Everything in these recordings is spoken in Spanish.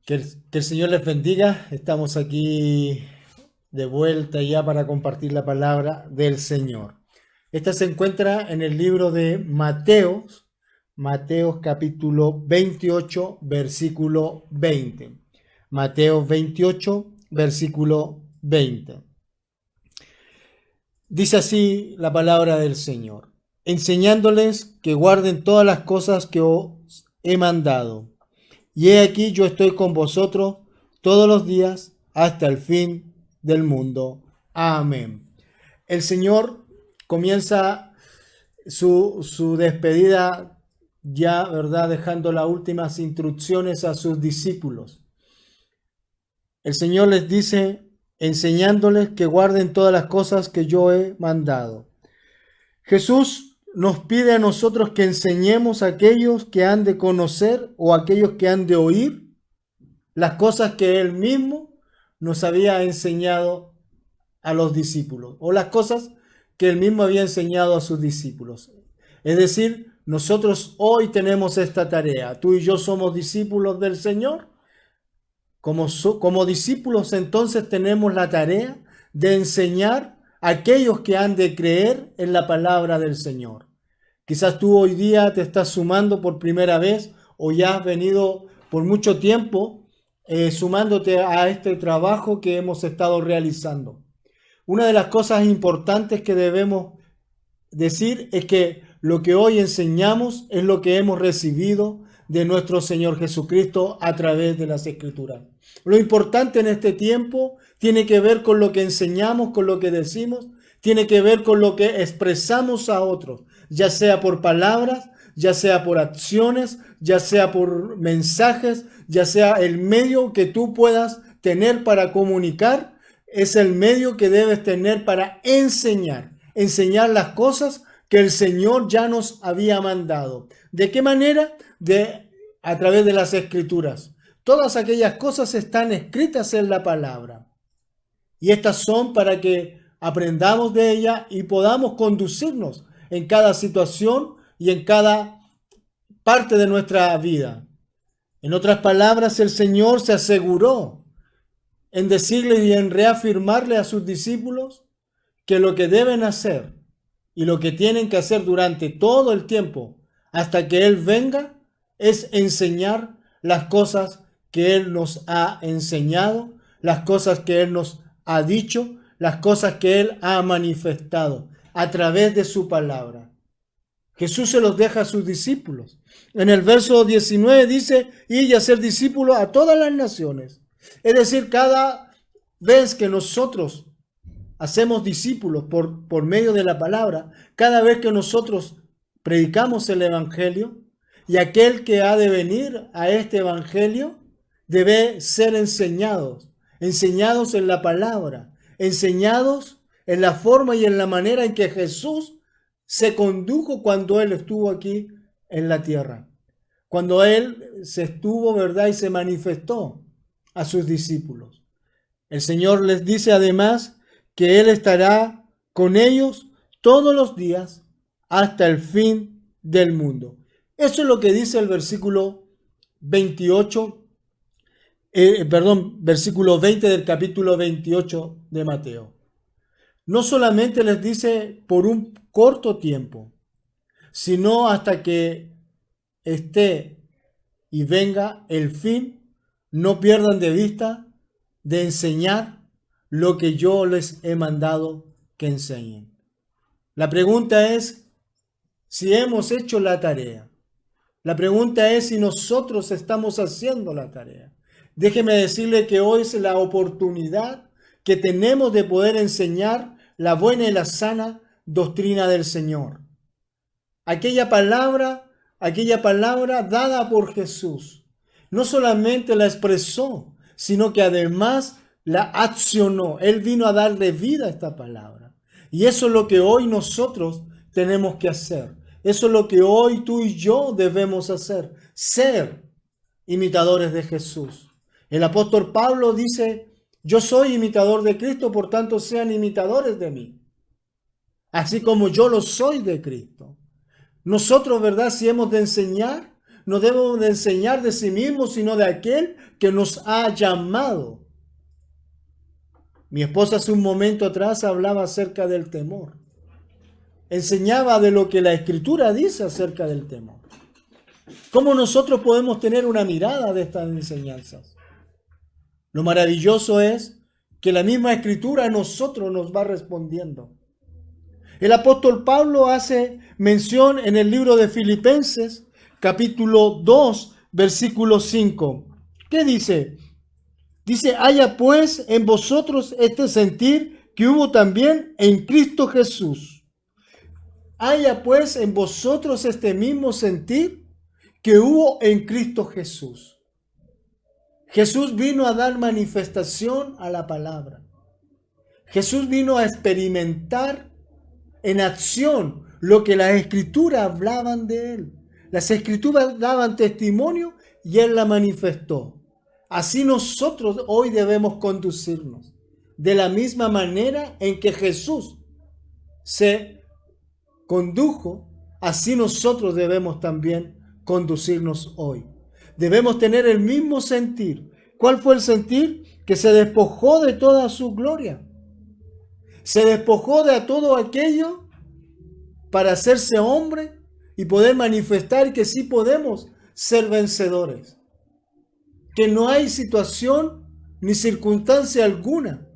Que el Señor les bendiga. Estamos aquí de vuelta ya para compartir la palabra del Señor. Esta se encuentra en el libro de Mateos, Mateos capítulo 28, versículo 20. Mateos 28, versículo 20. Dice así la palabra del Señor: enseñándoles que guarden todas las cosas que os he mandado. Y he aquí yo estoy con vosotros todos los días hasta el fin del mundo. Amén. El Señor comienza su despedida ya, ¿verdad? Dejando las últimas instrucciones a sus discípulos. El Señor les dice, enseñándoles que guarden todas las cosas que yo he mandado. Jesús nos pide a nosotros que enseñemos a aquellos que han de conocer o a aquellos que han de oír las cosas que Él mismo nos había enseñado a los discípulos, o las cosas que Él mismo había enseñado a sus discípulos. Es decir, nosotros hoy tenemos esta tarea. Tú y yo somos discípulos del Señor. Como discípulos entonces tenemos la tarea de enseñar a aquellos que han de creer en la palabra del Señor. Quizás tú hoy día te estás sumando por primera vez o ya has venido por mucho tiempo sumándote a este trabajo que hemos estado realizando. Una de las cosas importantes que debemos decir es que lo que hoy enseñamos es lo que hemos recibido de nuestro Señor Jesucristo a través de las Escrituras. Lo importante en este tiempo tiene que ver con lo que enseñamos, con lo que decimos, tiene que ver con lo que expresamos a otros, ya sea por palabras, ya sea por acciones, ya sea por mensajes, ya sea el medio que tú puedas tener para comunicar, es el medio que debes tener para enseñar las cosas que el Señor ya nos había mandado. ¿De qué manera? A través de las Escrituras. Todas aquellas cosas están escritas en la palabra. Y estas son para que aprendamos de ella y podamos conducirnos en cada situación y en cada parte de nuestra vida. En otras palabras, el Señor se aseguró en decirle y en reafirmarle a sus discípulos que lo que deben hacer y lo que tienen que hacer durante todo el tiempo hasta que Él venga es enseñar las cosas que Él nos ha enseñado, las cosas que Él nos ha dicho, las cosas que Él ha manifestado a través de su palabra. Jesús se los deja a sus discípulos. En el verso 19 dice, y hacer discípulos a todas las naciones. Es decir, cada vez que nosotros hacemos discípulos por medio de la palabra, cada vez que nosotros predicamos el Evangelio, y aquel que ha de venir a este Evangelio debe ser enseñados en la palabra, enseñados en la forma y en la manera en que Jesús se condujo cuando Él estuvo aquí en la tierra, cuando Él se estuvo, ¿verdad? Y se manifestó a sus discípulos. El Señor les dice además que Él estará con ellos todos los días hasta el fin del mundo. Eso es lo que dice el versículo 28, versículo 20 del capítulo 28 de Mateo. No solamente les dice por un corto tiempo, sino hasta que esté y venga el fin, no pierdan de vista de enseñar lo que yo les he mandado que enseñen. La pregunta es si hemos hecho la tarea. La pregunta es si nosotros estamos haciendo la tarea. Déjeme decirle que hoy es la oportunidad que tenemos de poder enseñar la buena y la sana doctrina del Señor. Aquella palabra dada por Jesús, no solamente la expresó, sino que además la accionó. Él vino a darle vida a esta palabra. Y eso es lo que hoy nosotros tenemos que hacer. Eso es lo que hoy tú y yo debemos hacer. Ser imitadores de Jesús. El apóstol Pablo dice, yo soy imitador de Cristo, por tanto sean imitadores de mí. Así como yo lo soy de Cristo. Nosotros, ¿verdad? Si hemos de enseñar, no debemos de enseñar de sí mismos, sino de aquel que nos ha llamado. Mi esposa hace un momento atrás hablaba acerca del temor. Enseñaba de lo que la Escritura dice acerca del temor. ¿Cómo nosotros podemos tener una mirada de estas enseñanzas? Lo maravilloso es que la misma Escritura a nosotros nos va respondiendo. El apóstol Pablo hace mención en el libro de Filipenses, capítulo 2, versículo 5. ¿Qué dice? Dice, haya pues en vosotros este sentir que hubo también en Cristo Jesús. Haya pues en vosotros este mismo sentir que hubo en Cristo Jesús. Jesús vino a dar manifestación a la palabra. Jesús vino a experimentar en acción lo que las Escrituras hablaban de él. Las Escrituras daban testimonio y él la manifestó. Así nosotros hoy debemos conducirnos. De la misma manera en que Jesús se condujo, así nosotros debemos también conducirnos hoy. Debemos tener el mismo sentir. ¿Cuál fue el sentir? Que se despojó de toda su gloria. Se despojó de todo aquello para hacerse hombre y poder manifestar que sí podemos ser vencedores. Que no hay situación ni circunstancia alguna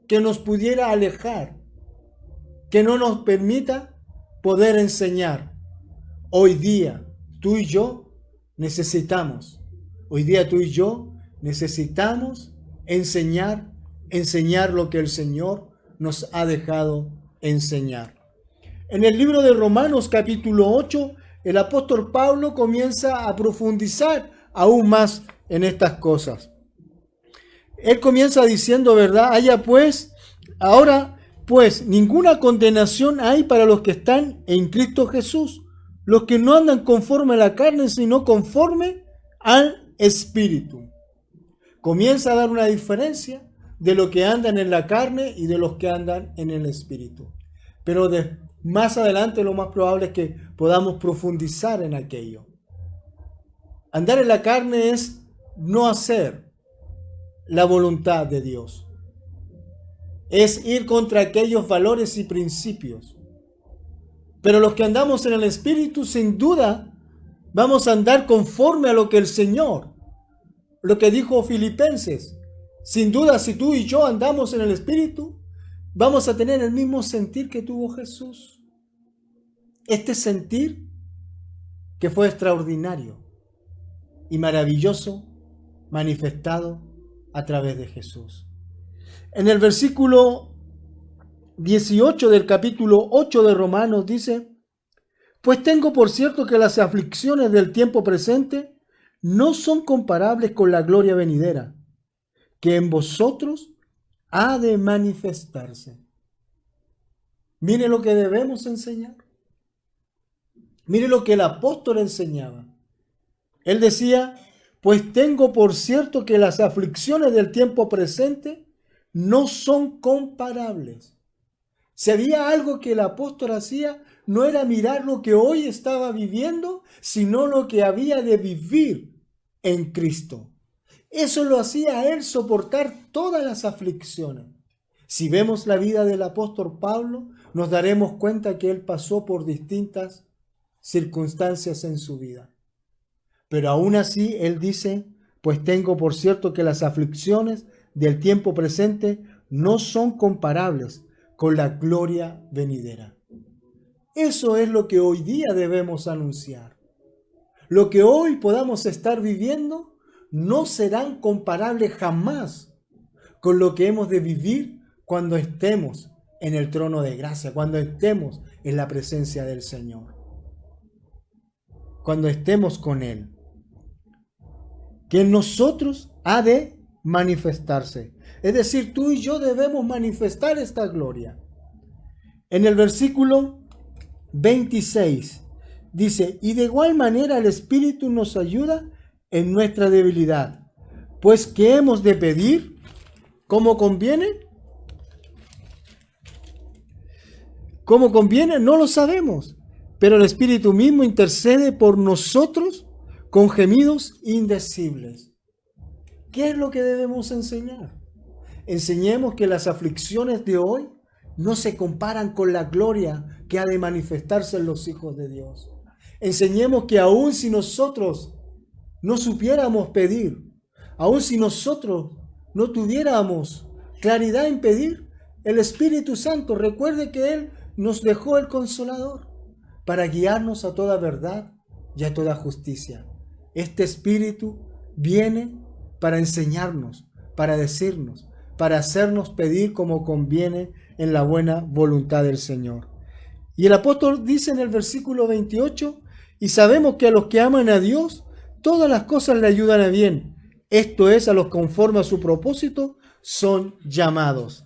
que nos pudiera alejar, que no nos permita poder enseñar. Hoy día tú y yo necesitamos enseñar lo que el Señor nos ha dejado enseñar. En el libro de Romanos capítulo 8, el apóstol Pablo comienza a profundizar aún más en estas cosas. Él comienza diciendo, ¿verdad? Ahora pues ninguna condenación hay para los que están en Cristo Jesús, los que no andan conforme a la carne, sino conforme al Espíritu. Comienza a dar una diferencia de los que andan en la carne y de los que andan en el Espíritu. Pero más adelante lo más probable es que podamos profundizar en aquello. Andar en la carne es no hacer la voluntad de Dios. Es ir contra aquellos valores y principios. Pero los que andamos en el Espíritu, sin duda, vamos a andar conforme a lo que el Señor, lo que dijo Filipenses. Sin duda, si tú y yo andamos en el Espíritu, vamos a tener el mismo sentir que tuvo Jesús. Este sentir que fue extraordinario y maravilloso, manifestado a través de Jesús. En el versículo 18 del capítulo 8 de Romanos dice, pues tengo por cierto que las aflicciones del tiempo presente no son comparables con la gloria venidera, que en vosotros ha de manifestarse. Mire lo que debemos enseñar. Mire lo que el apóstol enseñaba. Él decía, pues tengo por cierto que las aflicciones del tiempo presente no son comparables. Si había algo que el apóstol hacía, no era mirar lo que hoy estaba viviendo, sino lo que había de vivir en Cristo. Eso lo hacía él soportar todas las aflicciones. Si vemos la vida del apóstol Pablo, nos daremos cuenta que él pasó por distintas circunstancias en su vida. Pero aún así, él dice, pues tengo por cierto que las aflicciones del tiempo presente no son comparables con la gloria venidera. Eso es lo que hoy día debemos anunciar. Lo que hoy podamos estar viviendo no serán comparables jamás con lo que hemos de vivir cuando estemos en el trono de gracia, cuando estemos en la presencia del Señor, cuando estemos con Él. Que en nosotros ha de manifestarse. Es decir, tú y yo debemos manifestar esta gloria. En el versículo 26 dice, y de igual manera el Espíritu nos ayuda en nuestra debilidad, pues ¿qué hemos de pedir? ¿Cómo conviene? ¿Cómo conviene? No lo sabemos, pero el Espíritu mismo intercede por nosotros con gemidos indecibles. ¿Qué es lo que debemos enseñar? Enseñemos que las aflicciones de hoy no se comparan con la gloria que ha de manifestarse en los hijos de Dios. Enseñemos que aun si nosotros no supiéramos pedir, aun si nosotros no tuviéramos claridad en pedir, el Espíritu Santo, recuerde que Él nos dejó el Consolador para guiarnos a toda verdad y a toda justicia. Este Espíritu viene para enseñarnos, para decirnos, para hacernos pedir como conviene en la buena voluntad del Señor. Y el apóstol dice en el versículo 28, y sabemos que a los que aman a Dios, todas las cosas le ayudan a bien. Esto es, a los conforme a su propósito, son llamados.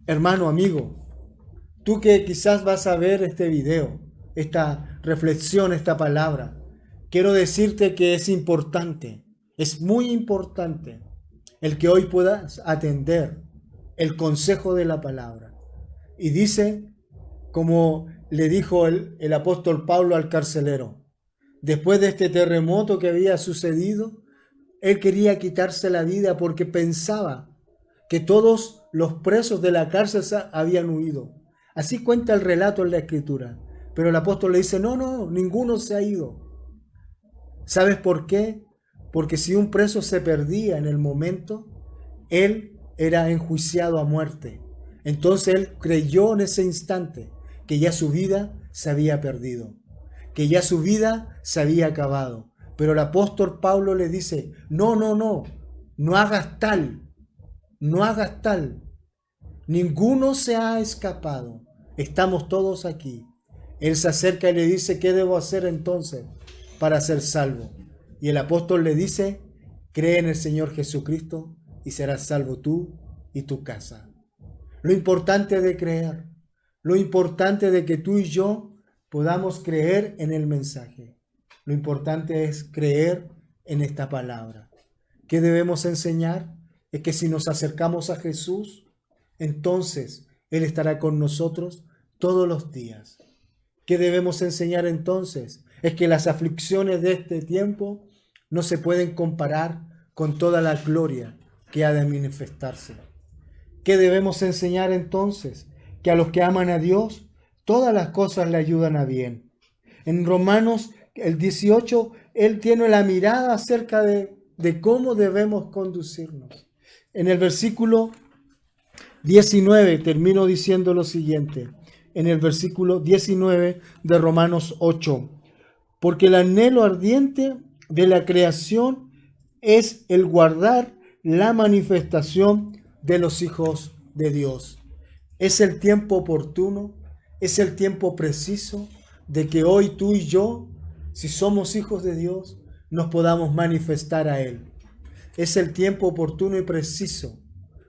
Hermano, amigo, tú que quizás vas a ver este video, esta reflexión, esta palabra, quiero decirte que es importante, es muy importante el que hoy puedas atender el consejo de la palabra. Y dice, como le dijo el apóstol Pablo al carcelero, después de este terremoto que había sucedido, él quería quitarse la vida porque pensaba que todos los presos de la cárcel habían huido. Así cuenta el relato en la Escritura. Pero el apóstol le dice, no, ninguno se ha ido. ¿Sabes por qué? Porque si un preso se perdía en el momento, él era enjuiciado a muerte. Entonces él creyó en ese instante que ya su vida se había perdido, que ya su vida se había acabado. Pero el apóstol Pablo le dice, no hagas tal, no hagas tal. Ninguno se ha escapado, estamos todos aquí. Él se acerca y le dice, ¿qué debo hacer entonces para ser salvo? Y el apóstol le dice, cree en el Señor Jesucristo y serás salvo tú y tu casa. Lo importante de creer, lo importante de que tú y yo podamos creer en el mensaje. Lo importante es creer en esta palabra. ¿Qué debemos enseñar? Es que si nos acercamos a Jesús, entonces Él estará con nosotros todos los días. ¿Qué debemos enseñar entonces? Es que las aflicciones de este tiempo no se pueden comparar con toda la gloria que ha de manifestarse. ¿Qué debemos enseñar entonces? Que a los que aman a Dios, todas las cosas le ayudan a bien. En Romanos el 18, él tiene la mirada acerca de cómo debemos conducirnos. En el versículo 19 termino diciendo lo siguiente. En el versículo 19 de Romanos 8. Porque el anhelo ardiente de la creación es el guardar la manifestación de los hijos de Dios. Es el tiempo oportuno, es el tiempo preciso de que hoy tú y yo, si somos hijos de Dios, nos podamos manifestar a Él. Es el tiempo oportuno y preciso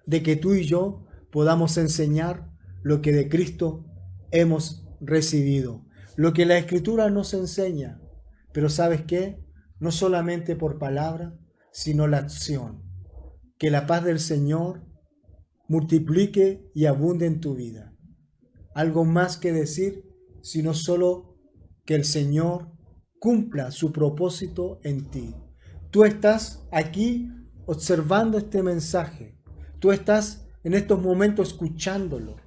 de que tú y yo podamos enseñar lo que de Cristo hemos recibido, lo que la Escritura nos enseña. Pero ¿sabes qué? No solamente por palabra, sino la acción. Que la paz del Señor multiplique y abunde en tu vida. Algo más que decir, sino solo que el Señor cumpla su propósito en ti. Tú estás aquí observando este mensaje. Tú estás en estos momentos escuchándolo.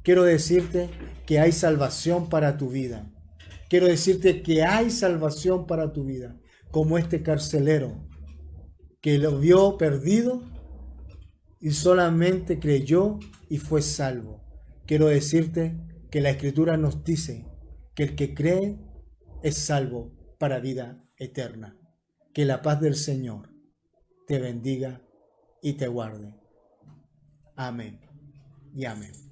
Quiero decirte que hay salvación para tu vida. Quiero decirte que hay salvación para tu vida. Como este carcelero que lo vio perdido y solamente creyó y fue salvo. Quiero decirte que la Escritura nos dice que el que cree es salvo para vida eterna. Que la paz del Señor te bendiga y te guarde. Amén y amén.